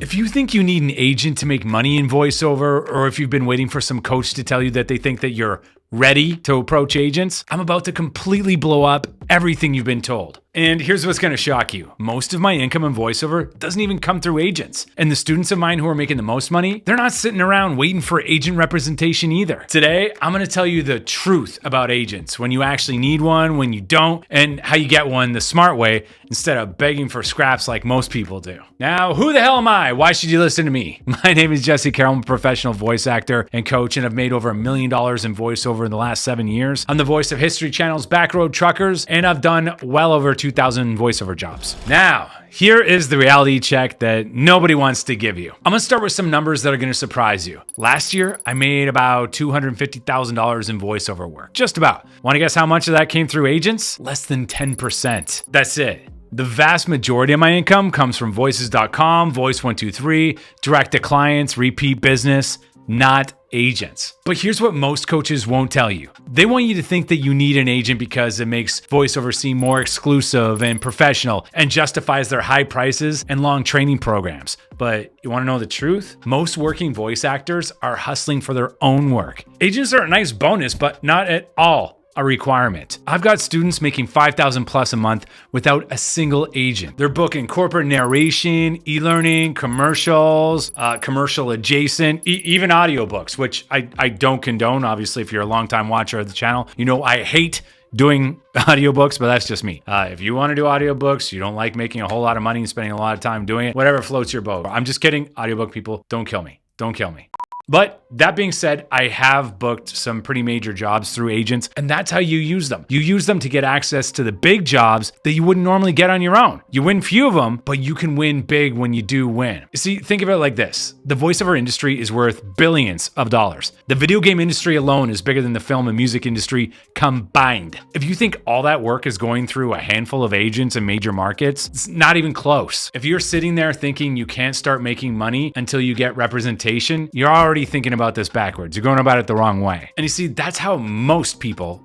If you think you need an agent to make money in voiceover, or if you've been waiting for some coach to tell you that they think that you're ready to approach agents, I'm about to completely blow up everything you've been told. And here's what's going to shock you. Most of my income in voiceover doesn't even come through agents. And the students of mine who are making the most money, they're not sitting around waiting for agent representation either. Today, I'm going to tell you the truth about agents, when you actually need one, when you don't, and how you get one the smart way instead of begging for scraps like most people do. Now, who the hell am I? Why should you listen to me? My name is Jesse Carroll. I'm a professional voice actor and coach, and I've made over $1 million in voiceover in the last 7 years. I'm the voice of History Channel's Backroad Truckers, and I've done well over 2,000 voiceover jobs. Now, here is the reality check that nobody wants to give you. I'm gonna start with some numbers that are gonna surprise you. Last year, I made about $250,000 in voiceover work. Just about. Wanna guess how much of that came through agents? Less than 10%. That's it. The vast majority of my income comes from voices.com, Voice123, direct to clients, repeat business, not agents. But here's what most coaches won't tell you. They want you to think that you need an agent because it makes voiceover seem more exclusive and professional and justifies their high prices and long training programs. But you want to know the truth? Most working voice actors are hustling for their own work. Agents are a nice bonus, but not at all a requirement. I've got students making $5,000 plus a month without a single agent. They're booking corporate narration, e-learning, commercials, commercial adjacent, even audiobooks, which I don't condone. Obviously, if you're a longtime watcher of the channel, you know I hate doing audiobooks, but that's just me. If you want to do audiobooks, you don't like making a whole lot of money and spending a lot of time doing it, whatever floats your boat. I'm just kidding. Audiobook people, don't kill me. Don't kill me. But that being said, I have booked some pretty major jobs through agents, and that's how you use them. You use them to get access to the big jobs that you wouldn't normally get on your own. You win few of them, but you can win big when you do win. You see, think of it like this. The voiceover industry is worth billions of dollars. The video game industry alone is bigger than the film and music industry combined. If you think all that work is going through a handful of agents in major markets, it's not even close. If you're sitting there thinking you can't start making money until you get representation, you're already thinking about this backwards. You're going about it the wrong way. And you see, that's how most people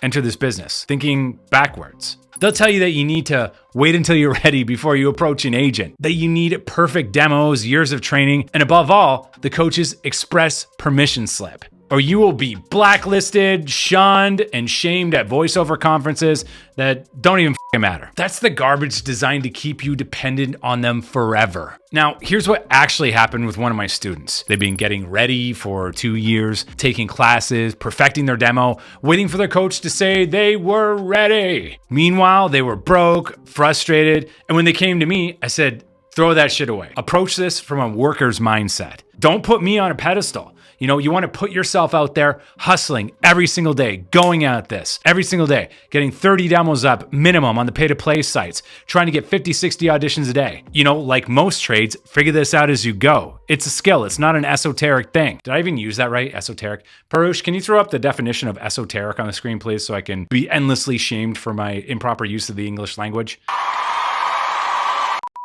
enter this business, thinking backwards. They'll tell you that you need to wait until you're ready before you approach an agent, that you need perfect demos, years of training, and above all, the coach's express permission slip. Or you will be blacklisted, shunned, and shamed at voiceover conferences that don't even matter. That's the garbage designed to keep you dependent on them forever. Now, here's what actually happened with one of my students. They've been getting ready for 2 years, taking classes, perfecting their demo, waiting for their coach to say they were ready. Meanwhile, they were broke, frustrated, and when they came to me, I said, throw that shit away. Approach this from a worker's mindset. Don't put me on a pedestal. You know, you want to put yourself out there hustling every single day, going at this every single day, getting 30 demos up minimum on the pay-to-play sites, trying to get 50, 60 auditions a day. You know, like most trades, figure this out as you go. It's a skill. It's not an esoteric thing. Did I even use that right? Esoteric. Parush, can you throw up the definition of esoteric on the screen, please, so I can be endlessly shamed for my improper use of the English language?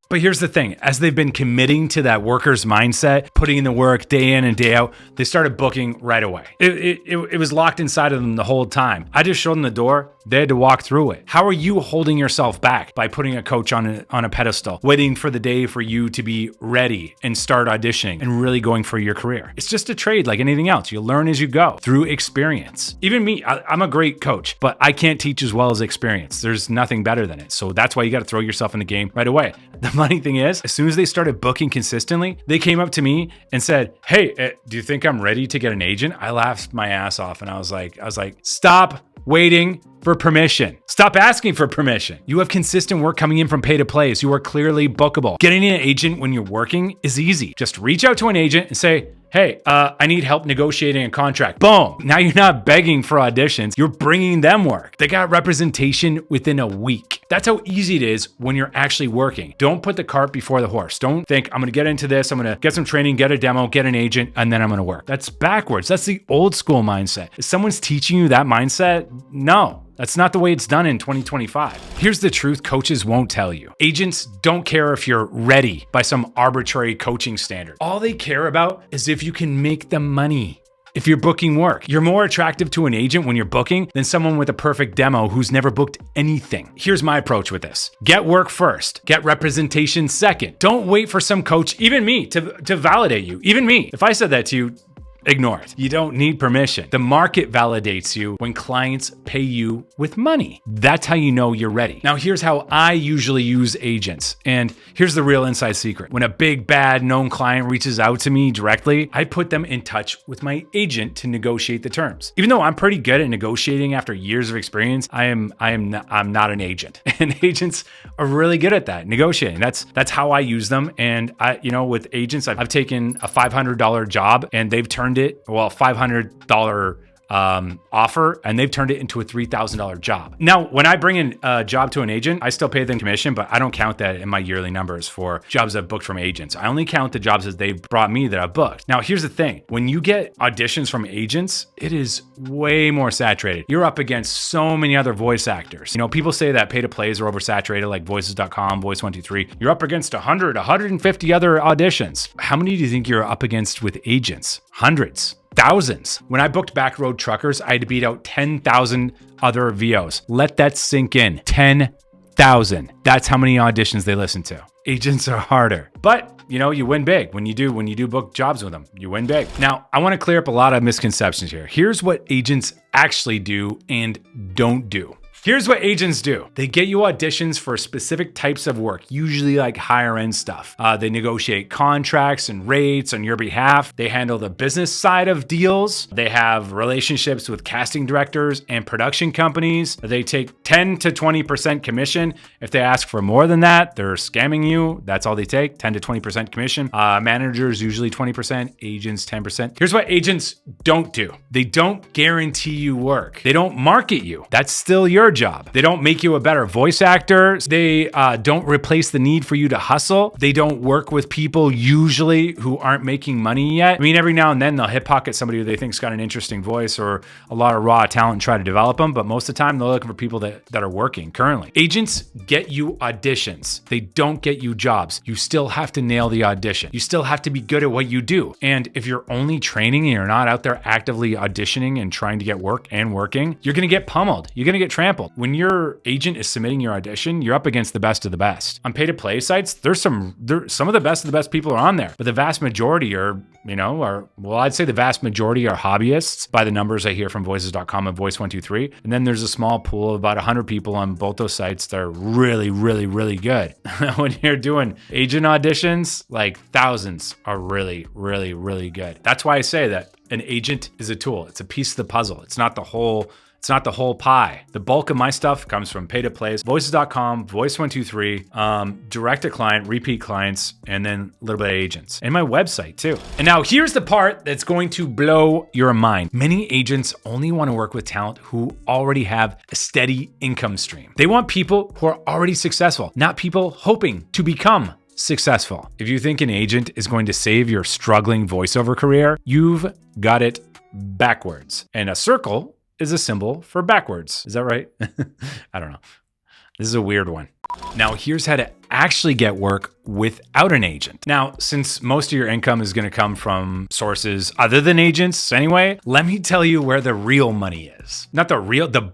But here's the thing, as they've been committing to that worker's mindset, putting in the work day in and day out, they started booking right away. It was locked inside of them the whole time. I just showed them the door, they had to walk through it. How are you holding yourself back by putting a coach on a pedestal, waiting for the day for you to be ready and start auditioning and really going for your career? It's just a trade like anything else. You learn as you go through experience. Even me, I'm a great coach, but I can't teach as well as experience. There's nothing better than it. So that's why you got to throw yourself in the game right away. The funny thing is, as soon as they started booking consistently, they came up to me and said, hey, do you think I'm ready to get an agent? I laughed my ass off and I was like, stop waiting for permission. Stop asking for permission. You have consistent work coming in from pay to plays. You are clearly bookable. Getting an agent when you're working is easy. Just reach out to an agent and say, hey, I need help negotiating a contract. Boom. Now you're not begging for auditions. You're bringing them work. They got representation within a week. That's how easy it is when you're actually working. Don't put the cart before the horse. Don't think I'm going to get into this. I'm going to get some training, get a demo, get an agent, and then I'm going to work. That's backwards. That's the old school mindset. If someone's teaching you that mindset, no. That's not the way it's done in 2025. Here's the truth coaches won't tell you. Agents don't care if you're ready by some arbitrary coaching standard. All they care about is if you can make them money. if you're booking work. You're more attractive to an agent when you're booking than someone with a perfect demo who's never booked anything. Here's my approach with this. Get work first. Get representation second. Don't wait for some coach, even me, to validate you. Even me. If I said that to you, ignore it. You don't need permission. The market validates you when clients pay you with money. That's how you know you're ready. Now, here's how I usually use agents. And here's the real inside secret. When a big, bad, known client reaches out to me directly, I put them in touch with my agent to negotiate the terms. Even though I'm pretty good at negotiating after years of experience, I'm not an agent. And agents are really good at that, negotiating. That's how I use them. And with agents, I've taken a $500 job and they've turned it, $500 offer, and they've turned it into a $3,000 job. Now, when I bring in a job to an agent, I still pay them commission, but I don't count that in my yearly numbers for jobs I've booked from agents. I only count the jobs that they've brought me that I've booked. Now, here's the thing. When you get auditions from agents, it is way more saturated. You're up against so many other voice actors. People say that pay to plays are oversaturated, like voices.com, Voice123. You're up against 100, 150 other auditions. How many do you think you're up against with agents? Hundreds. Thousands. When I booked Backroad Truckers, I had to beat out 10,000 other VOs. Let that sink in. 10,000. That's how many auditions they listen to. Agents are harder. But you win big when you do book jobs with them. You win big. Now, I want to clear up a lot of misconceptions here. Here's what agents actually do and don't do. Here's what agents do. They get you auditions for specific types of work, usually like higher end stuff. They negotiate contracts and rates on your behalf. They handle the business side of deals. They have relationships with casting directors and production companies. They take 10 to 20% commission. If they ask for more than that, they're scamming you. That's all they take, 10 to 20% commission. Managers usually 20%, agents 10%. Here's what agents don't do. They don't guarantee you work. They don't market you. That's still your job. They don't make you a better voice actor. They don't replace the need for you to hustle. They don't work with people usually who aren't making money yet. I mean, every now and then they'll hip pocket somebody who they think's got an interesting voice or a lot of raw talent and try to develop them. But most of the time they're looking for people that are working currently. Agents get you auditions. They don't get you jobs. You still have to nail the audition. You still have to be good at what you do. And if you're only training and you're not out there actively auditioning and trying to get work and working, you're going to get pummeled. You're going to get trampled. When your agent is submitting your audition, you're up against the best of the best. On pay-to-play sites, some of the best people are on there, but the vast majority I'd say the vast majority are hobbyists by the numbers I hear from voices.com and Voice123. And then there's a small pool of about 100 people on both those sites that are really, really, really good. When you're doing agent auditions, like thousands are really, really, really good. That's why I say that an agent is a tool. It's a piece of the puzzle. It's not the whole pie. The bulk of my stuff comes from pay to plays, voices.com, Voice123, direct to client, repeat clients, and then a little bit of agents. And my website too. And now here's the part that's going to blow your mind. Many agents only want to work with talent who already have a steady income stream. They want people who are already successful, not people hoping to become successful. If you think an agent is going to save your struggling voiceover career, you've got it backwards. And a circle is a symbol for backwards. Is that right? I don't know. This is a weird one. Now, here's how to actually get work without an agent. Now, since most of your income is going to come from sources other than agents anyway, let me tell you where the real money is. Not the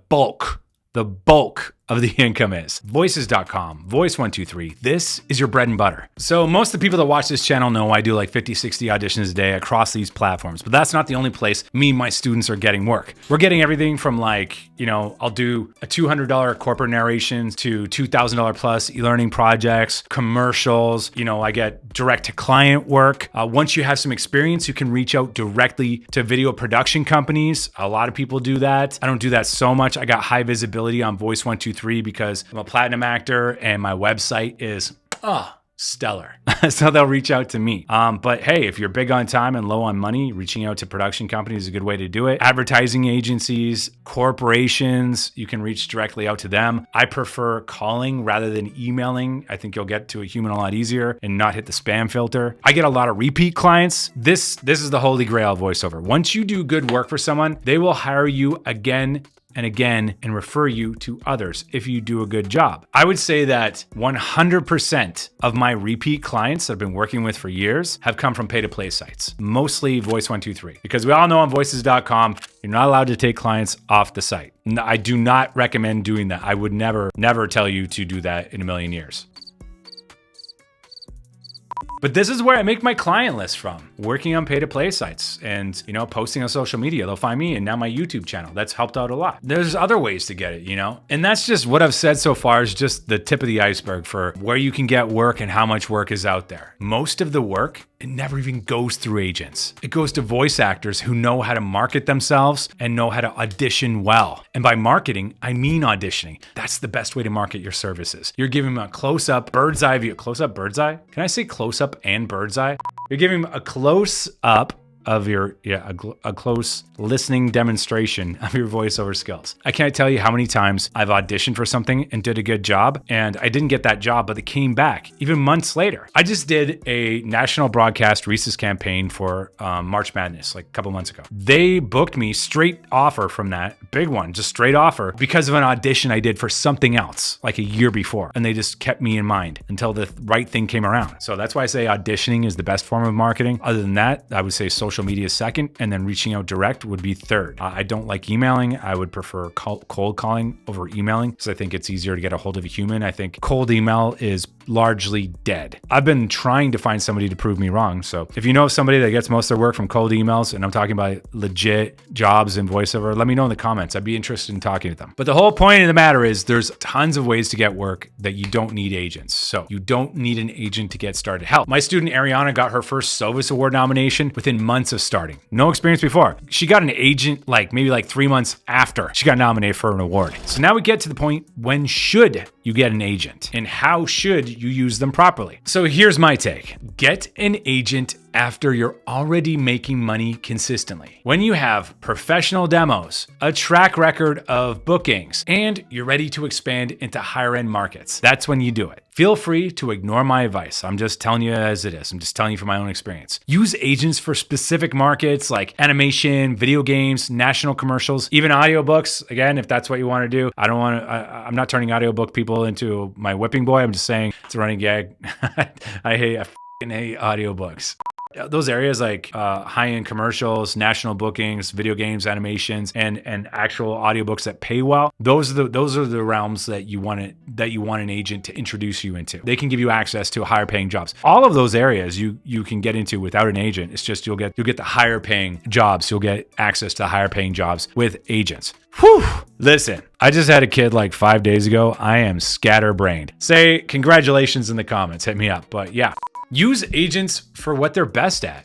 bulk of the income is. Voices.com, Voice123. This is your bread and butter. So most of the people that watch this channel know I do like 50, 60 auditions a day across these platforms, but that's not the only place me and my students are getting work. We're getting everything from I'll do a $200 corporate narration to $2,000 plus e-learning projects, commercials. I get direct to client work. Once you have some experience, you can reach out directly to video production companies. A lot of people do that. I don't do that so much. I got high visibility on Voice123 because I'm a platinum actor and my website is stellar. So they'll reach out to me. But hey, if you're big on time and low on money, reaching out to production companies is a good way to do it. Advertising agencies, corporations, you can reach directly out to them. I prefer calling rather than emailing. I think you'll get to a human a lot easier and not hit the spam filter. I get a lot of repeat clients. This is the holy grail of voiceover. Once you do good work for someone, they will hire you again and again and refer you to others if you do a good job. I would say that 100% of my repeat clients that I've been working with for years have come from pay-to-play sites, mostly Voice123, because we all know on voices.com, you're not allowed to take clients off the site. I do not recommend doing that. I would never tell you to do that in a million years. But this is where I make my client list from, working on pay-to-play sites and, posting on social media. They'll find me and now my YouTube channel. That's helped out a lot. There's other ways to get it, And that's just what I've said so far is just the tip of the iceberg for where you can get work and how much work is out there. Most of the work, it never even goes through agents. It goes to voice actors who know how to market themselves and know how to audition well. And by marketing, I mean auditioning. That's the best way to market your services. You're giving them a close-up bird's eye view. Close-up bird's eye? Can I say close-up and bird's eye? You're giving them a close-up of your, a close listening demonstration of your voiceover skills. I can't tell you how many times I've auditioned for something and did a good job, and I didn't get that job, but it came back even months later. I just did a national broadcast Reese's campaign for March Madness, like a couple months ago. They booked me straight offer from that, big one, just straight offer, because of an audition I did for something else like a year before, and they just kept me in mind until the right thing came around. So that's why I say auditioning is the best form of marketing. Other than that, I would say social media second, and then reaching out direct would be third. I don't like emailing. I would prefer cold calling over emailing because I think it's easier to get a hold of a human. I think cold email is largely dead. I've been trying to find somebody to prove me wrong. So if you know of somebody that gets most of their work from cold emails, and I'm talking about legit jobs in voiceover, let me know in the comments. I'd be interested in talking to them. But the whole point of the matter is there's tons of ways to get work that you don't need agents. So you don't need an agent to get started. Hell, my student Ariana got her first Sovis Award nomination within months of starting. No experience before. She got an agent maybe 3 months after she got nominated for an award. So now we get to the point, when should you get an agent and how should you use them properly? So here's my take. Get an agent after you're already making money consistently. When you have professional demos, a track record of bookings, and you're ready to expand into higher end markets, that's when you do it. Feel free to ignore my advice. I'm just telling you as it is. I'm just telling you from my own experience. Use agents for specific markets like animation, video games, national commercials, even audiobooks. Again, if that's what you want to do. I'm not turning audiobook people into my whipping boy. I'm just saying it's a running gag. I hate audiobooks. Those areas like high-end commercials, national bookings, video games, animations, and actual audiobooks that pay well. Those are the realms that you want an agent to introduce you into. They can give you access to higher paying jobs. All of those areas you can get into without an agent. It's just you'll get the higher paying jobs. You'll get access to higher paying jobs with agents. Whew. Listen, I just had a kid 5 days ago. I am scatterbrained. Say congratulations in the comments. Hit me up. But yeah. Use agents for what they're best at,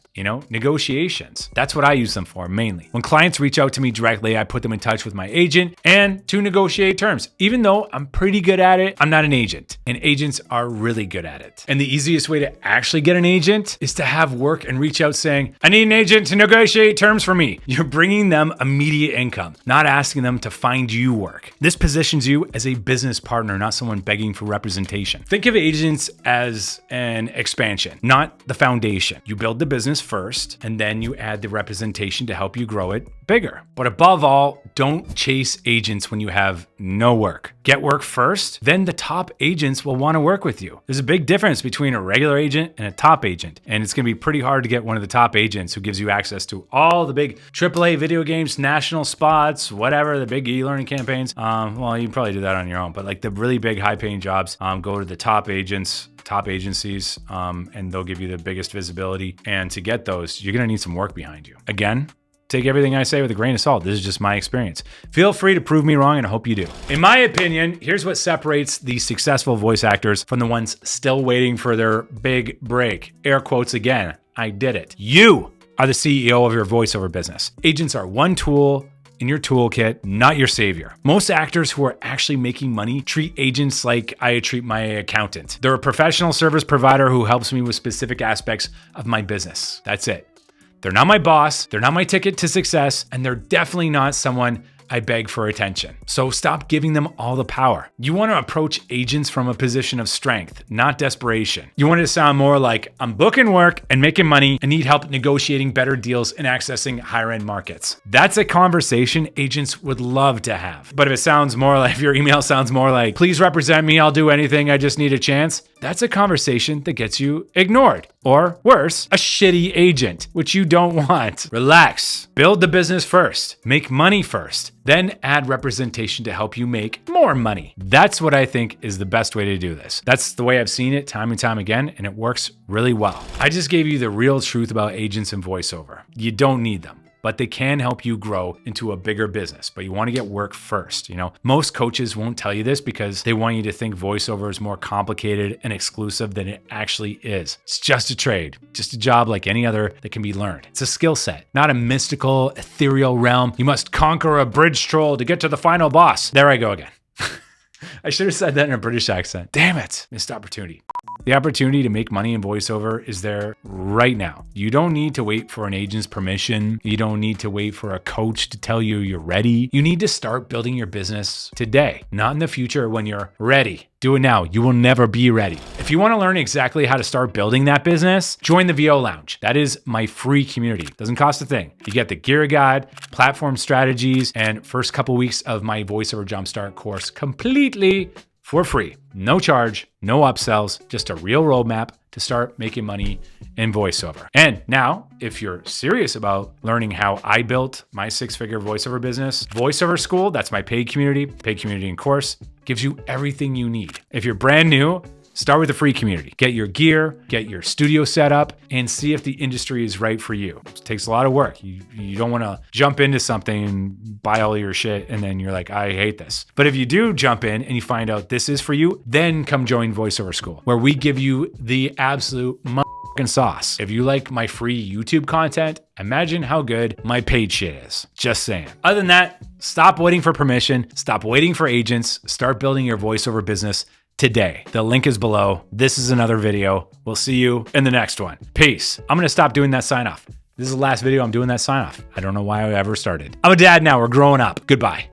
negotiations. That's what I use them for mainly. When clients reach out to me directly, I put them in touch with my agent and to negotiate terms. Even though I'm pretty good at it, I'm not an agent, and agents are really good at it. And the easiest way to actually get an agent is to have work and reach out saying, I need an agent to negotiate terms for me. You're bringing them immediate income, not asking them to find you work. This positions you as a business partner, not someone begging for representation. Think of agents as an expansion, not the foundation. You build the business first, and then you add the representation to help you grow it bigger. But above all, don't chase agents when you have no work. Get work first, then the top agents will want to work with you. There's a big difference between a regular agent and a top agent, and it's going to be pretty hard to get one of the top agents who gives you access to all the big AAA video games, national spots, whatever, the big e-learning campaigns. Well, you can probably do that on your own, but the really big high-paying jobs, go to the top agents, top agencies, and they'll give you the biggest visibility. And to get those, you're going to need some work behind you. Again, take everything I say with a grain of salt. This is just my experience. Feel free to prove me wrong, and I hope you do. In my opinion, here's what separates the successful voice actors from the ones still waiting for their big break. Air quotes again. I did it. You are the CEO of your voiceover business. Agents are one tool in your toolkit, not your savior. Most actors who are actually making money treat agents like I treat my accountant. They're a professional service provider who helps me with specific aspects of my business. That's it. They're not my boss, they're not my ticket to success, and they're definitely not someone I beg for attention. So stop giving them all the power. You want to approach agents from a position of strength, not desperation. You want it to sound more like, I'm booking work and making money and need help negotiating better deals and accessing higher end markets. That's a conversation agents would love to have. But if it sounds more like, if your email sounds more like, please represent me, I'll do anything, I just need a chance, that's a conversation that gets you ignored. Or worse, a shitty agent, which you don't want. Relax. Build the business first. Make money first. Then add representation to help you make more money. That's what I think is the best way to do this. That's the way I've seen it time and time again, and it works really well. I just gave you the real truth about agents and voiceover. You don't need them, but they can help you grow into a bigger business. But you want to get work first. Most coaches won't tell you this because they want you to think voiceover is more complicated and exclusive than it actually is. It's just a trade, just a job like any other that can be learned. It's a skill set, not a mystical, ethereal realm. You must conquer a bridge troll to get to the final boss. There I go again. I should have said that in a British accent. Damn it, missed opportunity. The opportunity to make money in voiceover is there right now. You don't need to wait for an agent's permission. You don't need to wait for a coach to tell you you're ready. You need to start building your business today, not in the future when you're ready. Do it now. You will never be ready. If you want to learn exactly how to start building that business, join the VO Lounge. That is my free community. Doesn't cost a thing. You get the gear guide, platform strategies, and first couple weeks of my VoiceOver Jumpstart course completely for free. No charge, no upsells, just a real roadmap to start making money in voiceover. And now, if you're serious about learning how I built my six-figure voiceover business, VoiceOver School, that's my paid community and course, gives you everything you need. If you're brand new, start with the free community. Get your gear, get your studio set up, and see if the industry is right for you. It takes a lot of work. You don't want to jump into something and buy all your shit and then you're like, I hate this. But if you do jump in and you find out this is for you, then come join VoiceOver School, where we give you the absolute motherfucking sauce. If you like my free YouTube content, imagine how good my paid shit is. Just saying. Other than that, stop waiting for permission. Stop waiting for agents. Start building your voiceover business today. The link is below. This is another video. We'll see you in the next one. Peace. I'm going to stop doing that sign off. This is the last video I'm doing that sign off. I don't know why I ever started. I'm a dad now. We're growing up. Goodbye.